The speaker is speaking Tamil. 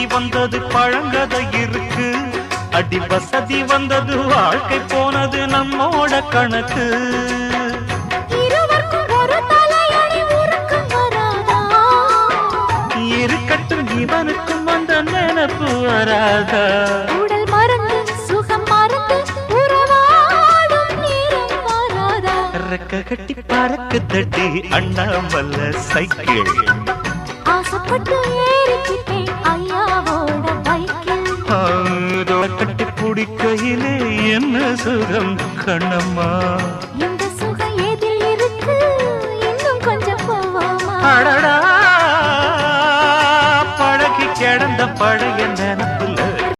வந்தது பழங்கதை இருக்கு. அடி வசதி வந்தது வாழ்க்கை போனது நம்மோட கணக்கு. இருக்கட்டும் இவனுக்கும் வந்த நினைப்பு வராதா? உடல் மறந்து சுகம் மறந்து உறவாடும் நேரம் வராதா? ரெக்க கட்டி பறக்கு தட்டி அண்ணாமல்ல சைக்கிள். ஆசைப்பட்டு ஏறிக்கிட்டேன் ஐயாவோட பைக்கில். கட்டி பிடிக்கையிலே என்ன சுகம் கண்ணம்மா.